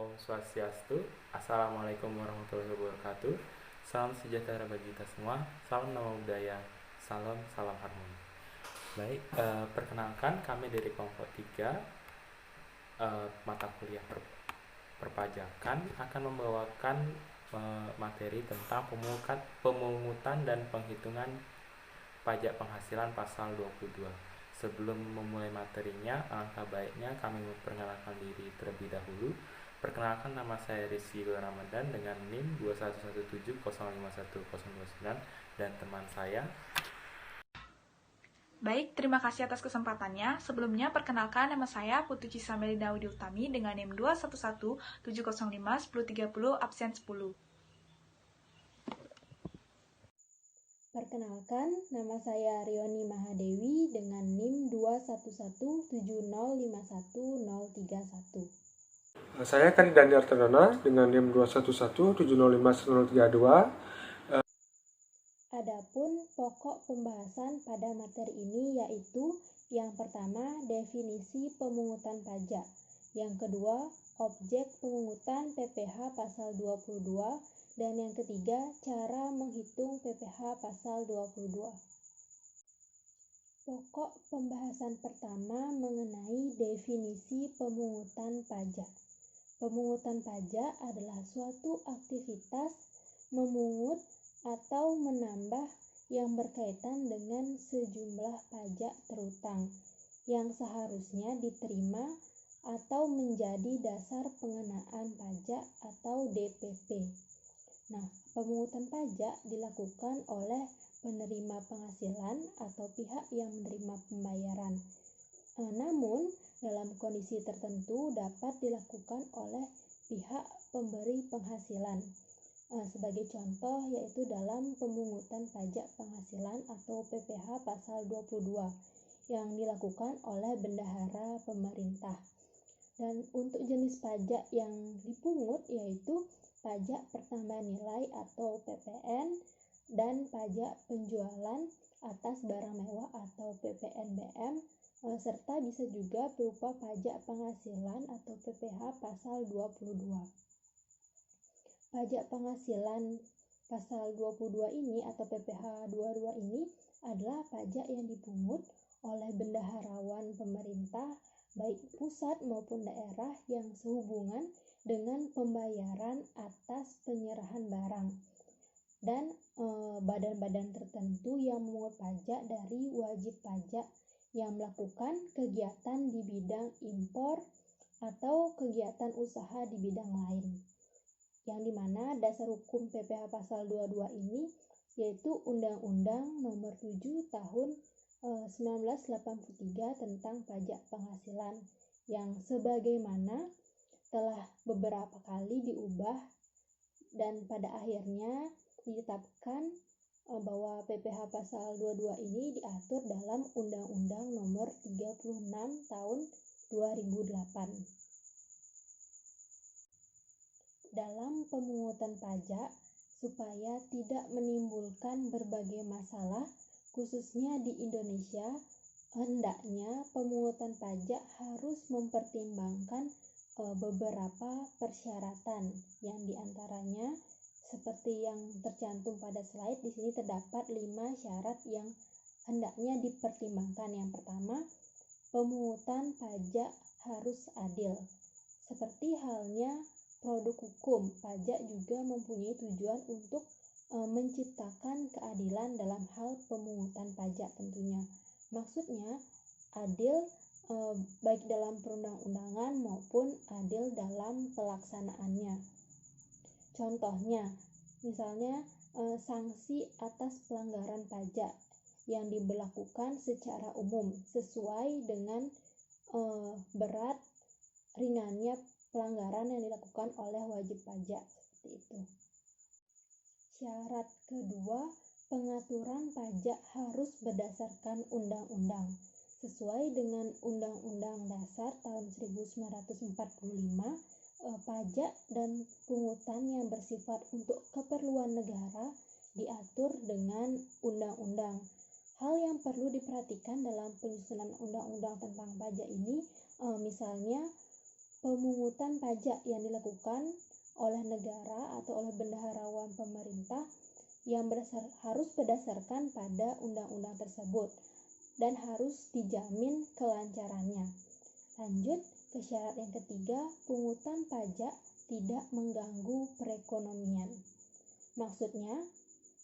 Om Swastiastu. Assalamualaikum warahmatullahi wabarakatuh. Salam sejahtera bagi kita semua. Salam nama budaya. Salam harmoni. Baik, perkenalkan kami dari kelompok 3 mata kuliah perpajakan akan membawakan materi tentang pemungutan dan penghitungan pajak penghasilan pasal 22. Sebelum memulai materinya, alangkah baiknya kami memperkenalkan diri terlebih dahulu. Perkenalkan, nama saya Rizky Ramadan dengan NIM 21170510029 dan teman saya. Baik, terima kasih atas kesempatannya. Sebelumnya, perkenalkan nama saya Putu Cisameli Daudi Utami dengan NIM 21170501030 absen 10. Perkenalkan, nama saya Rioni Mahadewi dengan NIM 21170510031. Saya Kadi Daniar Terdana dengan NIM 21170505032. Adapun pokok pembahasan pada materi ini yaitu yang pertama, definisi pemungutan pajak. Yang kedua, objek pemungutan PPh pasal 22. Dan yang ketiga, cara menghitung PPh pasal 22. Pokok pembahasan pertama mengenai definisi pemungutan pajak. Pemungutan pajak adalah suatu aktivitas memungut atau menambah yang berkaitan dengan sejumlah pajak terutang yang seharusnya diterima atau menjadi dasar pengenaan pajak atau DPP. Nah, pemungutan pajak dilakukan oleh penerima penghasilan atau pihak yang menerima pembayaran. Namun, dalam kondisi tertentu dapat dilakukan oleh pihak pemberi penghasilan. Sebagai contoh yaitu dalam pemungutan pajak penghasilan atau PPh pasal 22 yang dilakukan oleh bendahara pemerintah. Dan untuk jenis pajak yang dipungut yaitu pajak pertambahan nilai atau PPN dan pajak penjualan atas barang mewah atau PPNBM, serta bisa juga berupa pajak penghasilan atau PPh pasal 22. Pajak penghasilan pasal 22 ini atau PPh 22 ini adalah pajak yang dipungut oleh bendaharawan pemerintah baik pusat maupun daerah yang sehubungan dengan pembayaran atas penyerahan barang dan badan-badan tertentu yang memungut pajak dari wajib pajak yang melakukan kegiatan di bidang impor atau kegiatan usaha di bidang lain. Yang dimana dasar hukum PPh pasal 22 ini yaitu Undang-Undang Nomor 7 Tahun 1983 tentang pajak penghasilan yang sebagaimana telah beberapa kali diubah dan pada akhirnya ditetapkan bahwa PPh pasal 22 ini diatur dalam Undang-Undang Nomor 36 Tahun 2008. Dalam pemungutan pajak, supaya tidak menimbulkan berbagai masalah, khususnya di Indonesia, hendaknya pemungutan pajak harus mempertimbangkan beberapa persyaratan yang diantaranya seperti yang tercantum pada slide. Di sini terdapat 5 syarat yang hendaknya dipertimbangkan. Yang pertama, pemungutan pajak harus adil. Seperti halnya produk hukum, pajak juga mempunyai tujuan untuk menciptakan keadilan dalam hal pemungutan pajak tentunya. Maksudnya adil baik dalam perundang-undangan maupun adil dalam pelaksanaannya. Contohnya, misalnya sanksi atas pelanggaran pajak yang diberlakukan secara umum sesuai dengan berat ringannya pelanggaran yang dilakukan oleh wajib pajak, seperti itu. Syarat kedua, pengaturan pajak harus berdasarkan undang-undang. Sesuai dengan Undang-Undang Dasar tahun 1945, pajak dan pungutan yang bersifat untuk keperluan negara diatur dengan undang-undang. Hal yang perlu diperhatikan dalam penyusunan undang-undang tentang pajak ini, misalnya pemungutan pajak yang dilakukan oleh negara atau oleh bendaharawan pemerintah yang harus berdasarkan pada undang-undang tersebut dan harus dijamin kelancarannya. Lanjut ke syarat yang ketiga, pungutan pajak tidak mengganggu perekonomian. Maksudnya,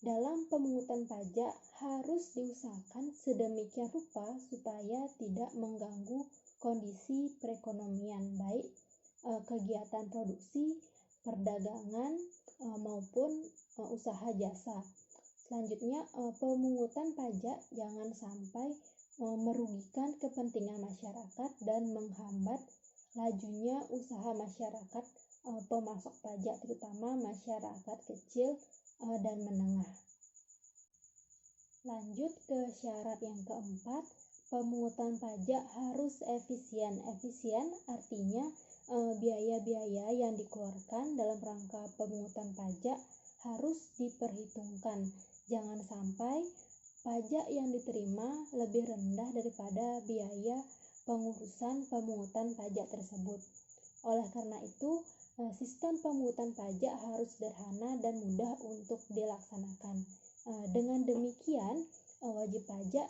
dalam pemungutan pajak harus diusahakan sedemikian rupa supaya tidak mengganggu kondisi perekonomian, baik kegiatan produksi, perdagangan, maupun usaha jasa. Selanjutnya, pemungutan pajak jangan sampai merugikan kepentingan masyarakat dan menghambat lajunya usaha masyarakat pemasok pajak, terutama masyarakat kecil dan menengah. Lanjut ke syarat yang keempat, pemungutan pajak harus efisien. Efisien artinya biaya-biaya yang dikeluarkan dalam rangka pemungutan pajak harus diperhitungkan. Jangan sampai pajak yang diterima lebih rendah daripada biaya pengurusan pemungutan pajak tersebut. Oleh karena itu, sistem pemungutan pajak harus sederhana dan mudah untuk dilaksanakan. Dengan demikian, wajib pajak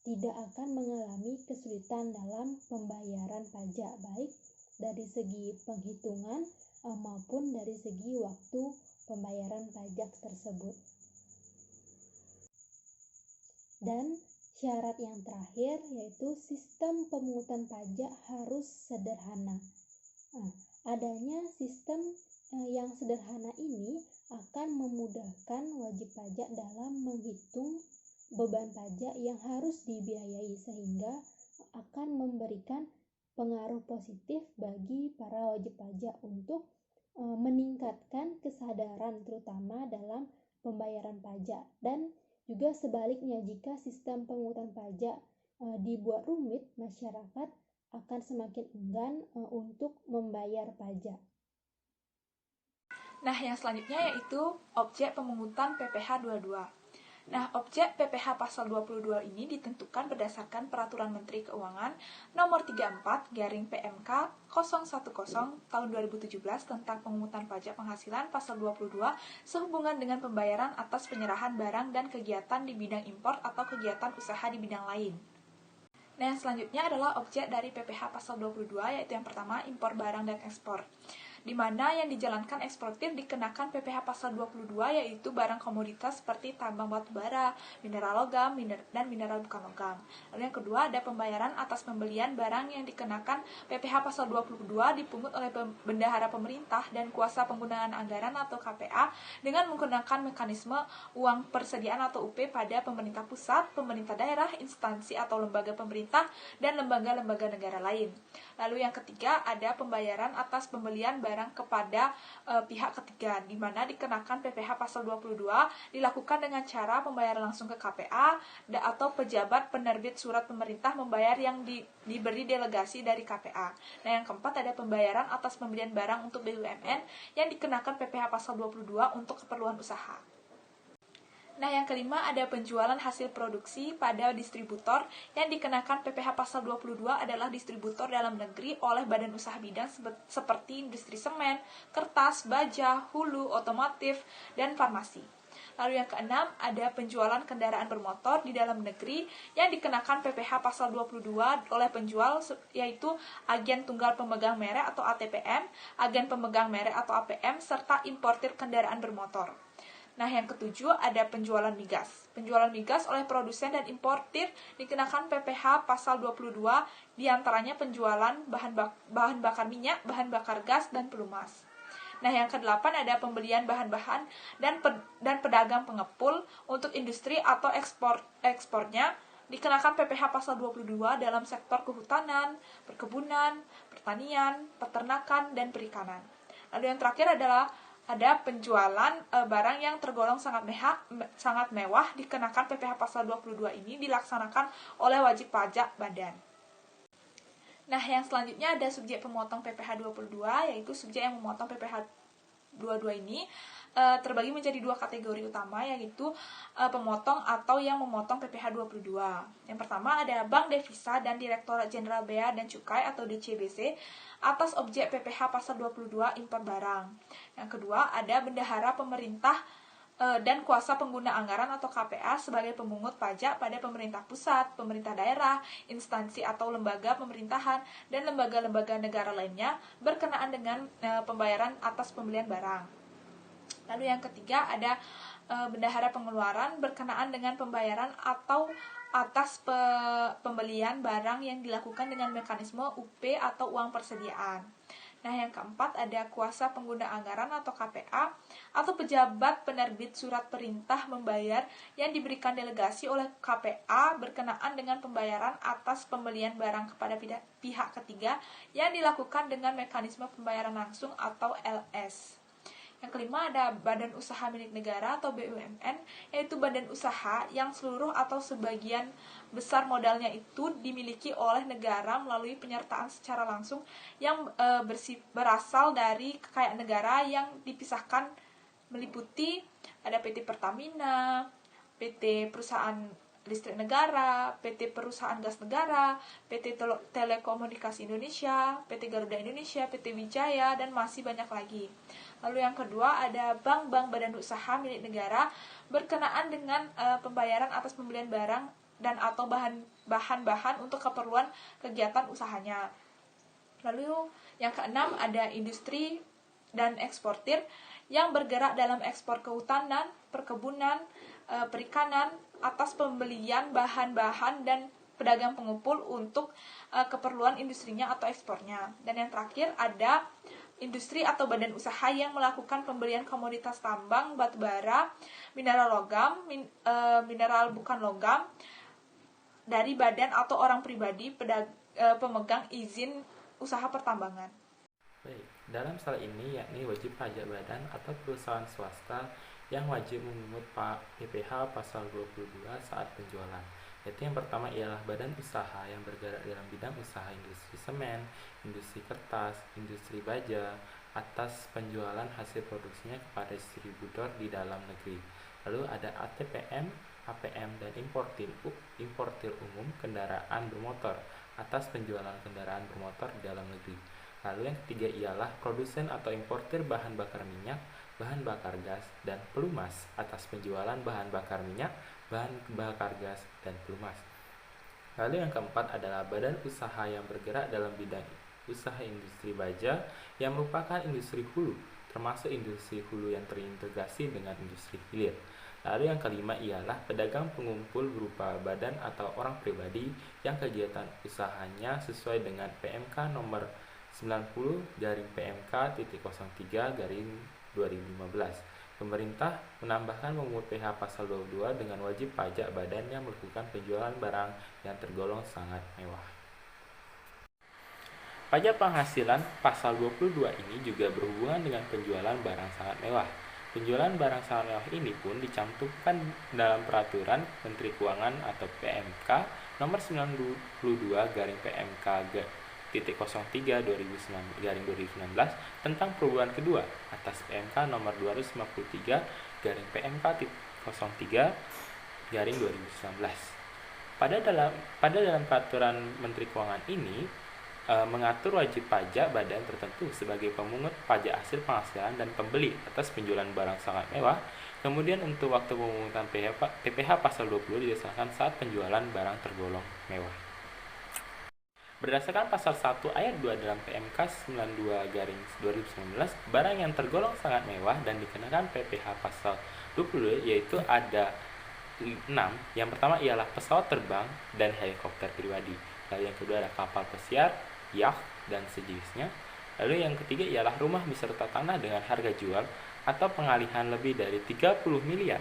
tidak akan mengalami kesulitan dalam pembayaran pajak, baik dari segi penghitungan maupun dari segi waktu pembayaran pajak tersebut. Dan syarat yang terakhir yaitu sistem pemungutan pajak harus sederhana. Adanya sistem yang sederhana ini akan memudahkan wajib pajak dalam menghitung beban pajak yang harus dibiayai, sehingga akan memberikan pengaruh positif bagi para wajib pajak untuk meningkatkan kesadaran terutama dalam pembayaran pajak. Dan juga sebaliknya, jika sistem pemungutan pajak dibuat rumit, masyarakat akan semakin enggan untuk membayar pajak. Nah, yang selanjutnya yaitu objek pemungutan PPh 22. Nah, objek PPh pasal 22 ini ditentukan berdasarkan Peraturan Menteri Keuangan Nomor 34/PMK 010 tahun 2017 tentang pemungutan pajak penghasilan pasal 22 sehubungan dengan pembayaran atas penyerahan barang dan kegiatan di bidang impor atau kegiatan usaha di bidang lain. Nah, yang selanjutnya adalah objek dari PPh pasal 22, yaitu yang pertama impor barang dan ekspor, di mana yang dijalankan eksportir dikenakan PPh pasal 22, yaitu barang komoditas seperti tambang batu bara, mineral logam, dan mineral bukan logam. Lalu yang kedua ada pembayaran atas pembelian barang yang dikenakan PPh pasal 22 dipungut oleh bendahara pemerintah dan kuasa penggunaan anggaran atau KPA dengan menggunakan mekanisme uang persediaan atau UP pada pemerintah pusat, pemerintah daerah, instansi atau lembaga pemerintah, dan lembaga-lembaga negara lain. Lalu yang ketiga ada pembayaran atas pembelian barang kepada pihak ketiga, di mana dikenakan PPh pasal 22 dilakukan dengan cara pembayaran langsung ke KPA atau pejabat penerbit surat pemerintah membayar yang diberi delegasi dari KPA. Nah, yang keempat ada pembayaran atas pembelian barang untuk BUMN yang dikenakan PPh pasal 22 untuk keperluan usaha. Nah, yang kelima ada penjualan hasil produksi pada distributor yang dikenakan PPh pasal 22 adalah distributor dalam negeri oleh badan usaha bidang seperti industri semen, kertas, baja, hulu, otomotif, dan farmasi. Lalu yang keenam ada penjualan kendaraan bermotor di dalam negeri yang dikenakan PPh pasal 22 oleh penjual, yaitu agen tunggal pemegang merek atau ATPM, agen pemegang merek atau APM, serta importir kendaraan bermotor. Nah, yang ketujuh ada penjualan migas. Penjualan migas oleh produsen dan importir dikenakan PPh pasal 22, diantaranya penjualan bahan bakar minyak, bahan bakar gas, dan pelumas. Nah, yang kedelapan ada pembelian bahan-bahan dan pedagang pengepul untuk industri atau ekspornya dikenakan PPh pasal 22 dalam sektor kehutanan, perkebunan, pertanian, peternakan, dan perikanan. Lalu yang terakhir adalah ada penjualan barang yang tergolong sangat mewah dikenakan PPh pasal 22 ini dilaksanakan oleh wajib pajak badan. Nah, yang selanjutnya ada subjek pemotong PPh 22, yaitu subjek yang memotong PPh 2022 ini terbagi menjadi dua kategori utama, yaitu pemotong atau yang memotong PPh 22. Yang pertama ada Bank Devisa dan Direktorat Jenderal Bea dan Cukai atau DCBC atas objek PPh pasal 22 impor barang. Yang kedua ada bendahara pemerintah dan kuasa pengguna anggaran atau KPA sebagai pemungut pajak pada pemerintah pusat, pemerintah daerah, instansi atau lembaga pemerintahan, dan lembaga-lembaga negara lainnya berkenaan dengan pembayaran atas pembelian barang. Lalu yang ketiga ada bendahara pengeluaran berkenaan dengan pembayaran atau atas pembelian barang yang dilakukan dengan mekanisme UP atau uang persediaan. Nah, yang keempat ada kuasa pengguna anggaran atau KPA atau pejabat penerbit surat perintah membayar yang diberikan delegasi oleh KPA berkenaan dengan pembayaran atas pembelian barang kepada pihak ketiga yang dilakukan dengan mekanisme pembayaran langsung atau LS. Yang kelima ada Badan Usaha Milik Negara atau BUMN, yaitu badan usaha yang seluruh atau sebagian besar modalnya itu dimiliki oleh negara melalui penyertaan secara langsung yang berasal dari kekayaan negara yang dipisahkan, meliputi ada PT Pertamina, PT Perusahaan Listrik Negara, PT Perusahaan Gas Negara, PT Telekomunikasi Indonesia, PT Garuda Indonesia, PT Wijaya, dan masih banyak lagi. Lalu yang kedua ada bank-bank badan usaha milik negara berkenaan dengan pembayaran atas pembelian barang dan atau bahan-bahan untuk keperluan kegiatan usahanya. Lalu yang keenam ada industri dan eksportir yang bergerak dalam ekspor kehutanan, perkebunan, perikanan atas pembelian bahan-bahan dan pedagang pengumpul untuk keperluan industrinya atau ekspornya. Dan yang terakhir ada industri atau badan usaha yang melakukan pembelian komoditas tambang, batubara, mineral logam, mineral bukan logam dari badan atau orang pribadi pemegang izin usaha pertambangan. Baik, dalam hal ini yakni wajib pajak badan atau perusahaan swasta yang wajib memungut PPh pasal 22 saat penjualan. Yaitu yang pertama ialah badan usaha yang bergerak dalam bidang usaha industri semen, industri kertas, industri baja atas penjualan hasil produksinya kepada distributor di dalam negeri. Lalu ada ATPM, APM, dan importir umum kendaraan bermotor atas penjualan kendaraan bermotor di dalam negeri. Lalu yang ketiga ialah produsen atau importir bahan bakar minyak, bahan bakar gas, dan pelumas atas penjualan bahan bakar minyak, bahan bakar gas, dan pelumas. Lalu yang keempat adalah badan usaha yang bergerak dalam bidang usaha industri baja yang merupakan industri hulu, termasuk industri hulu yang terintegrasi dengan industri hilir. Lalu yang kelima ialah pedagang pengumpul berupa badan atau orang pribadi yang kegiatan usahanya sesuai dengan PMK nomor 90/PMK.03/2015. Pemerintah menambahkan memungut PH pasal 22 dengan wajib pajak badan yang melakukan penjualan barang yang tergolong sangat mewah. Pajak penghasilan pasal 22 ini juga berhubungan dengan penjualan barang sangat mewah. Penjualan barang sangat mewah ini pun dicantumkan dalam peraturan Menteri Keuangan atau PMK nomor 92/03/2019 tentang perubahan kedua atas PMK nomor 253/PMK03/2019. Pada dalam peraturan Menteri Keuangan ini mengatur wajib pajak badan tertentu sebagai pemungut pajak hasil penghasilan dan pembeli atas penjualan barang sangat mewah. Kemudian untuk waktu pemungutan PPh pasal 20 dilaksanakan saat penjualan barang tergolong mewah. Berdasarkan pasal 1 ayat 2 dalam PMK 92/2019, barang yang tergolong sangat mewah dan dikenakan PPh pasal 20 yaitu ada 6. Yang pertama ialah pesawat terbang dan helikopter pribadi. Lalu yang kedua adalah kapal pesiar, yacht, dan sejenisnya. Lalu yang ketiga ialah rumah beserta tanah dengan harga jual atau pengalihan lebih dari 30 miliar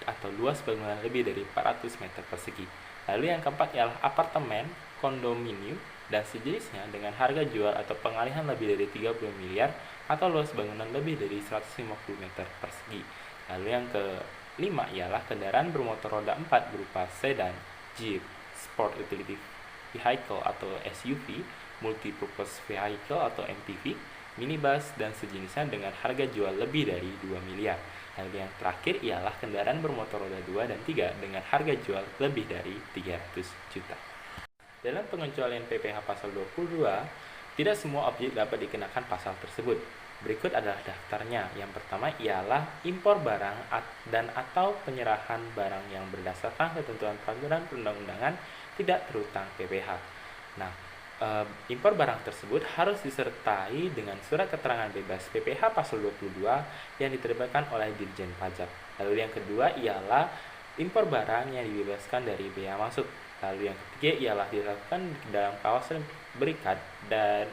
atau luas bangunan lebih dari 400 meter persegi. Lalu yang keempat ialah apartemen, kondominium, dan sejenisnya dengan harga jual atau pengalihan lebih dari 30 miliar atau luas bangunan lebih dari 150 meter persegi. Lalu yang kelima ialah kendaraan bermotor roda 4 berupa sedan, jeep, sport utility vehicle atau SUV, multipurpose vehicle atau MPV, minibus, dan sejenisnya dengan harga jual lebih dari 2 miliar. Lalu yang terakhir ialah kendaraan bermotor roda 2 dan 3 dengan harga jual lebih dari 300 juta. Dalam pengecualian PPh pasal 22, tidak semua objek dapat dikenakan pasal tersebut. Berikut adalah daftarnya. Yang pertama ialah impor barang dan atau penyerahan barang yang berdasarkan ketentuan peraturan perundang-undangan tidak terhutang PPh. Nah, impor barang tersebut harus disertai dengan surat keterangan bebas PPh pasal 22 yang diterbitkan oleh Dirjen Pajak. Lalu yang kedua ialah impor barang yang dibebaskan dari bea masuk. Lalu yang ketiga ialah dilakukan dalam kawasan berikat dan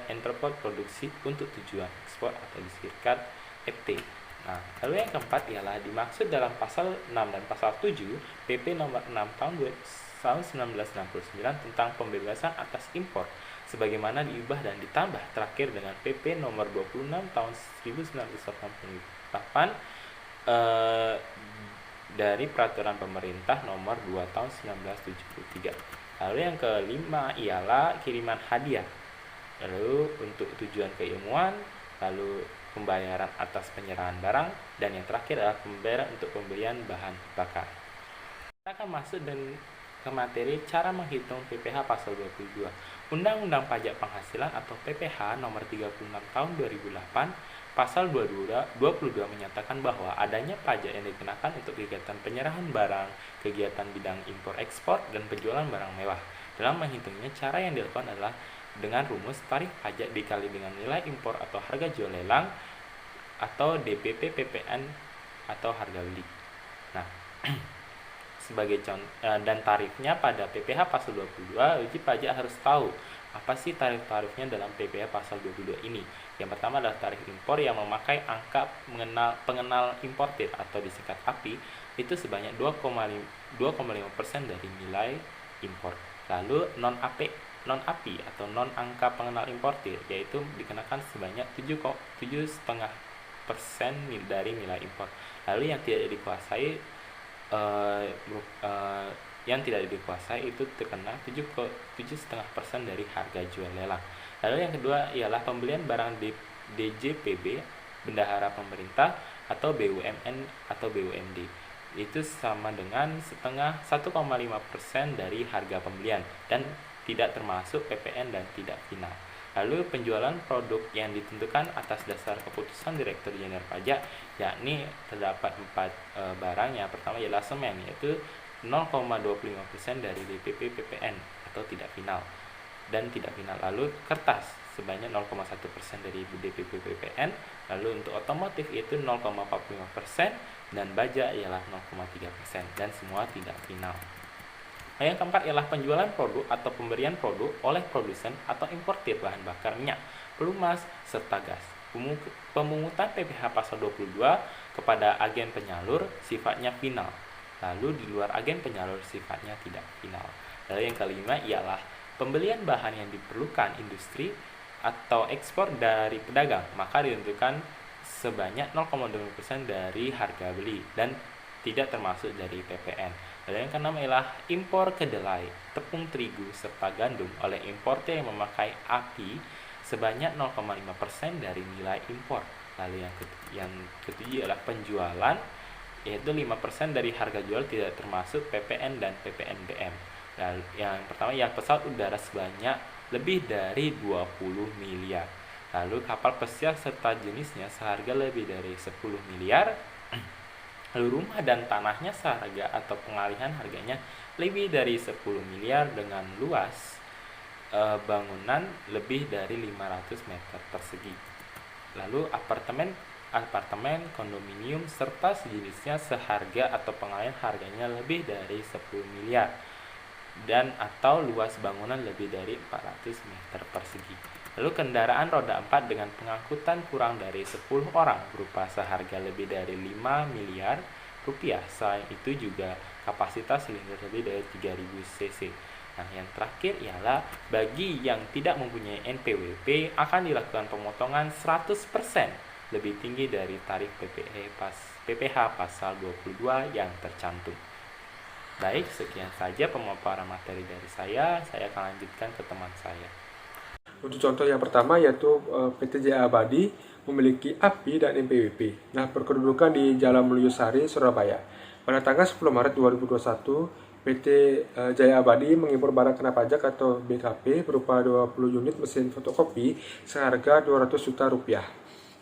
entrepot produksi untuk tujuan ekspor atau disingkat FT. Nah, lalu yang keempat ialah dimaksud dalam pasal 6 dan pasal 7 PP nomor 6 tahun 1969 tentang pembebasan atas impor sebagaimana diubah dan ditambah terakhir dengan PP nomor 26 tahun 1988 dari peraturan pemerintah nomor 2 tahun 1973. Lalu yang kelima ialah kiriman hadiah. Lalu untuk tujuan keilmuan, lalu pembayaran atas penyerahan barang, dan yang terakhir adalah pembayaran untuk pembelian bahan bakar. Kita akan masuk ke materi cara menghitung PPh pasal 22. Undang-Undang Pajak Penghasilan atau PPh nomor 36 tahun 2008 pasal 22 menyatakan bahwa adanya pajak yang dikenakan untuk kegiatan penyerahan barang, kegiatan bidang impor ekspor, dan penjualan barang mewah. Dalam menghitungnya, cara yang dilakukan adalah dengan rumus tarif pajak dikali dengan nilai impor atau harga jual lelang atau DPP PPN atau harga beli. Nah, sebagai contoh dan tarifnya pada PPh pasal 22, wajib pajak harus tahu apa sih tarif-tarifnya dalam PPh pasal 22 ini. Yang pertama adalah tarif impor yang memakai angka pengenal importir atau disingkat API itu sebanyak 2,5% dari nilai impor. Lalu non-API atau non angka pengenal importir yaitu dikenakan sebanyak 7,5% dari nilai impor. Lalu yang tidak dikuasai itu terkena 7,5% dari harga jual lelang. Lalu yang kedua ialah pembelian barang DJPB, bendahara pemerintah atau BUMN atau BUMD. Itu sama dengan 1,5% dari harga pembelian dan tidak termasuk PPN dan tidak final. Lalu penjualan produk yang ditentukan atas dasar keputusan Direktur Jenderal Pajak, yakni terdapat 4 barang. Yang pertama ialah semen, yaitu 0,25% dari DPP PPN atau tidak final dan tidak final. Lalu kertas sebanyak 0,1% dari DPP PPN. Lalu untuk otomotif itu 0,45% dan baja ialah 0,3% dan semua tidak final. Yang keempat ialah penjualan produk atau pemberian produk oleh produsen atau importir bahan bakar minyak, pelumas, serta gas. Pemungutan PPh pasal 22 kepada agen penyalur sifatnya final. Lalu di luar agen penyalur sifatnya tidak final. Lalu yang kelima ialah pembelian bahan yang diperlukan industri atau ekspor dari pedagang, maka ditentukan sebanyak 0,2% dari harga beli dan tidak termasuk dari PPN. Lalu yang keenam ialah impor kedelai, tepung terigu, serta gandum oleh importer yang memakai API sebanyak 0,5% dari nilai impor. Lalu yang ketujuh ialah penjualan, yaitu 5% dari harga jual tidak termasuk PPN dan PPNBM. Lalu yang pertama yang pesawat udara sebanyak lebih dari 20 miliar. Lalu kapal pesiar serta jenisnya seharga lebih dari 10 miliar. Lalu rumah dan tanahnya seharga atau pengalihan harganya lebih dari 10 miliar dengan luas bangunan lebih dari 500 meter persegi. Lalu apartemen, kondominium serta sejenisnya seharga atau pengalihan harganya lebih dari 10 miliar dan atau luas bangunan lebih dari 400 meter persegi. Lalu kendaraan roda 4 dengan pengangkutan kurang dari 10 orang berupa seharga lebih dari 5 miliar rupiah. Selain itu juga kapasitas silinder lebih dari 3000 cc. Nah, yang terakhir ialah bagi yang tidak mempunyai NPWP akan dilakukan pemotongan 100% lebih tinggi dari tarif PPh pasal 22 yang tercantum. Baik, sekian saja pemaparan materi dari saya. Saya akan lanjutkan ke teman saya. Untuk contoh yang pertama yaitu PT Jaya Abadi memiliki API dan NPWP. Nah, berkedudukan di Jalan Meluyusari, Surabaya. Pada tanggal 10 Maret 2021, PT Jaya Abadi mengimpor barang kena pajak atau BKP berupa 20 unit mesin fotokopi seharga 200 juta rupiah.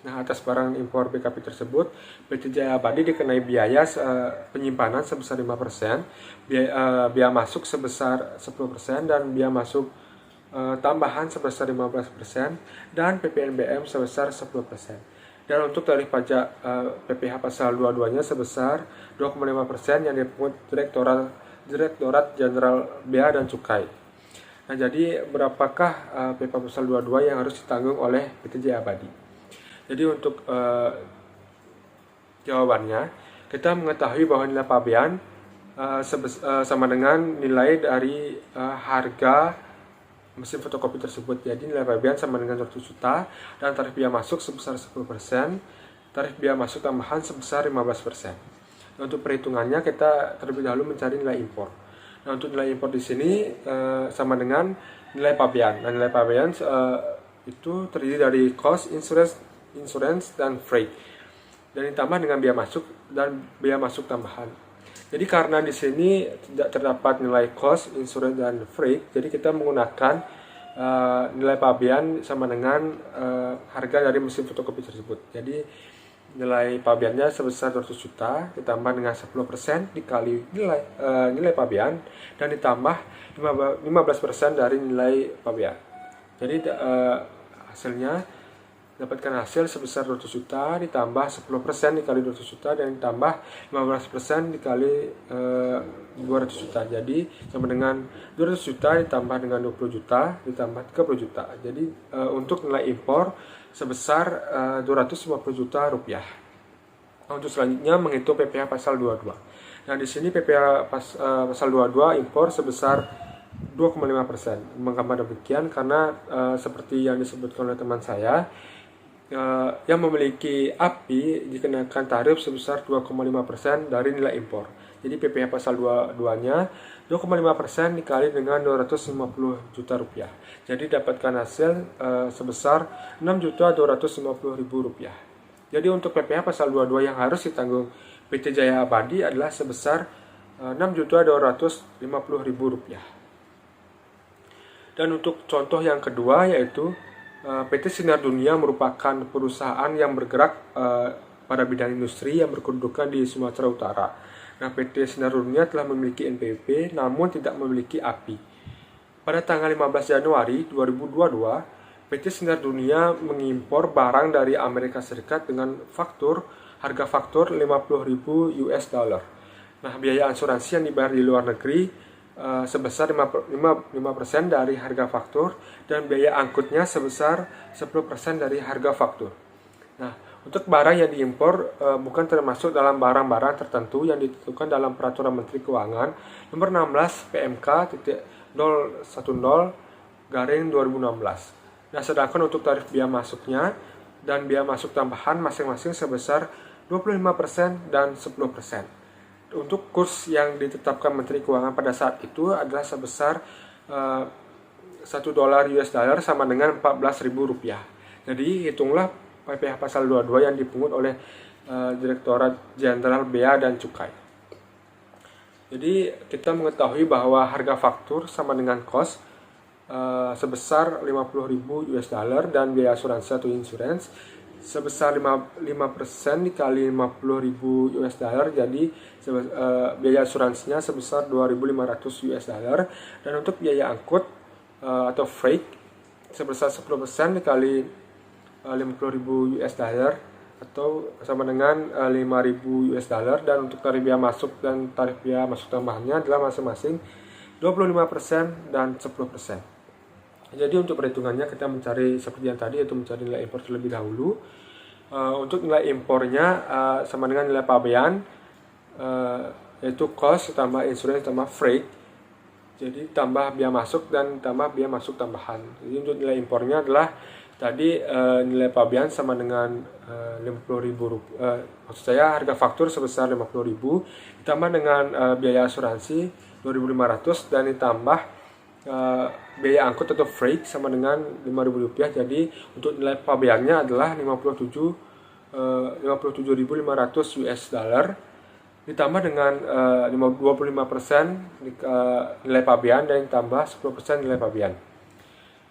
Nah, atas barang impor BKP tersebut, PT Jaya Abadi dikenai biaya penyimpanan sebesar 5%, biaya masuk sebesar 10%, dan biaya masuk tambahan sebesar 15%, dan PPNBM sebesar 10%. Dan untuk tarif pajak PPh pasal 22-nya sebesar 2,5% yang dipungut Direktorat Jenderal Bea dan Cukai. Nah, jadi berapakah PPh pasal 22 yang harus ditanggung oleh PT Jaya Abadi? Jadi untuk jawabannya, kita mengetahui bahwa nilai pabean sama dengan nilai dari harga mesin fotokopi tersebut. Jadi nilai pabean sama dengan 100 juta dan tarif biaya masuk sebesar 10%, tarif biaya masuk tambahan sebesar 15%. Nah, untuk perhitungannya kita terlebih dahulu mencari nilai impor. Nah, untuk nilai impor di sini sama dengan nilai pabean. Nah, nilai pabean itu terdiri dari cost, insurance dan freight, dan ditambah dengan biaya masuk dan biaya masuk tambahan. Jadi karena di sini tidak terdapat nilai cost, insurance dan freight, jadi kita menggunakan nilai pabean sama dengan harga dari mesin fotokopi tersebut. Jadi nilai pabeannya sebesar 200 juta ditambah dengan 10% dikali nilai pabean dan ditambah 15% dari nilai pabean. Jadi hasilnya dapatkan hasil sebesar 200 juta ditambah 10% dikali 200 juta dan ditambah 15% dikali 200 juta. Jadi sama dengan 200 juta ditambah dengan 20 juta ditambah 30 juta. Jadi untuk nilai impor sebesar 250 juta rupiah. Nah, untuk selanjutnya menghitung PPh pasal 22. Nah, di sini PPh pasal 22 impor sebesar 2,5%. Mengapa demikian? Karena seperti yang disebutkan oleh teman saya, yang memiliki API dikenakan tarif sebesar 2,5% dari nilai impor. Jadi PPh pasal 22-nya 2,5% dikali dengan 250 juta rupiah. Jadi dapatkan hasil sebesar 6.250.000 rupiah. Jadi untuk PPh pasal 22 yang harus ditanggung PT Jaya Abadi adalah sebesar 6.250.000 rupiah. Dan untuk contoh yang kedua yaitu PT Sinar Dunia merupakan perusahaan yang bergerak pada bidang industri yang berkedudukan di Sumatera Utara. Nah, PT Sinar Dunia telah memiliki NPWP namun tidak memiliki API. Pada tanggal 15 Januari 2022, PT Sinar Dunia mengimpor barang dari Amerika Serikat dengan harga faktur 50.000 US dollar. Nah, biaya asuransi yang dibayar di luar negeri sebesar 5% dari harga faktur dan biaya angkutnya sebesar 10% dari harga faktur. Nah, untuk barang yang diimpor bukan termasuk dalam barang-barang tertentu yang ditentukan dalam Peraturan Menteri Keuangan Nomor 16 PMK.010/2016. Nah, sedangkan untuk tarif biaya masuknya dan biaya masuk tambahan masing-masing sebesar 25% dan 10%. Untuk kurs yang ditetapkan Menteri Keuangan pada saat itu adalah sebesar $1 US sama dengan 14.000 rupiah. Jadi hitunglah PPh pasal 22 yang dipungut oleh Direktorat Jenderal Bea dan Cukai. Jadi kita mengetahui bahwa harga faktur sama dengan cost sebesar 50.000 US dan biaya asuransi atau insurance sebesar 5% dikali 50.000 US jadi biaya asuransinya sebesar 2.500 US dan untuk biaya angkut atau freight sebesar 10% dikali 50.000 US atau sama dengan 5.000 US dan untuk tarif biaya masuk dan tarif biaya masuk tambahannya adalah masing-masing 25% dan 10%. Jadi untuk perhitungannya kita mencari seperti yang tadi, yaitu mencari nilai impor terlebih dahulu. Untuk nilai impornya sama dengan nilai pabean, yaitu cost tambah insurance tambah freight. Jadi tambah biaya masuk dan tambah biaya masuk tambahan. Jadi untuk nilai impornya adalah tadi nilai pabean sama dengan 50.000 rupiah. Maksud saya harga faktur sebesar 50.000 ditambah dengan biaya asuransi 2.500 dan ditambah biaya angkut atau freight sama dengan Rp5.000. Jadi untuk nilai pabeannya adalah 57.500 US dollar ditambah dengan 25% nilai pabean dan tambah 10% nilai pabean.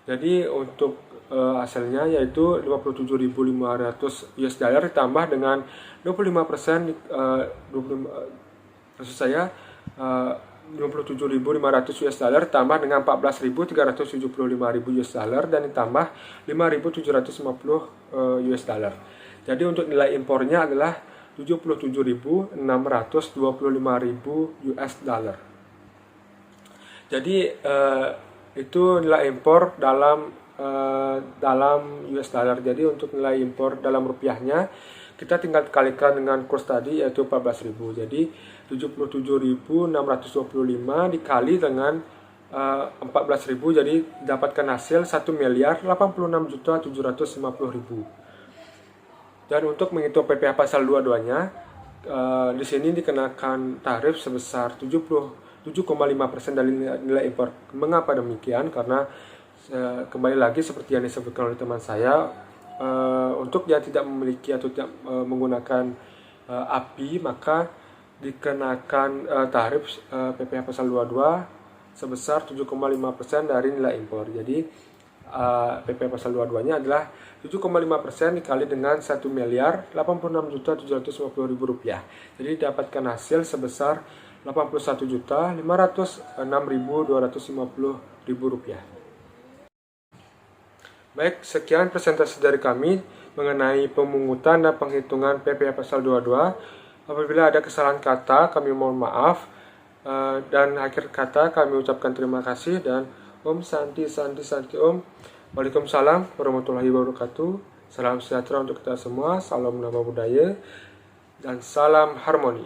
Jadi untuk hasilnya yaitu 57.500 US dollar ditambah dengan 25% 57.500 US dollar tambah dengan 14.375.000 US dollar dan ditambah 5.750 US dollar. Jadi untuk nilai impornya adalah 77.625.000 US dollar. Jadi itu nilai impor dalam US dollar. Jadi untuk nilai impor dalam rupiahnya kita tinggal kalikan dengan kurs tadi yaitu 14.000. Jadi 77.625 dikali dengan 14.000 jadi dapatkan hasil 1.086.750.000. Dan untuk menghitung PPh pasal 22-nya di sini dikenakan tarif sebesar 7,5% dari nilai impor. Mengapa demikian? Karena kembali lagi seperti yang disebutkan oleh teman saya, untuk yang tidak memiliki atau tidak menggunakan API maka dikenakan tarif PPh pasal 22 sebesar 7,5% dari nilai impor. Jadi PPh pasal 22-nya adalah 7,5% dikali dengan 1.086.750.000 rupiah. Jadi dapatkan hasil sebesar 81.506.250.000 rupiah. Baik, sekian presentasi dari kami mengenai pemungutan dan penghitungan PPh pasal 22. Apabila ada kesalahan kata, kami mohon maaf. Dan akhir kata kami ucapkan terima kasih dan Om Santi Om. Waalaikumsalam warahmatullahi wabarakatuh. Salam sejahtera untuk kita semua. Salam nama budaya dan salam harmoni.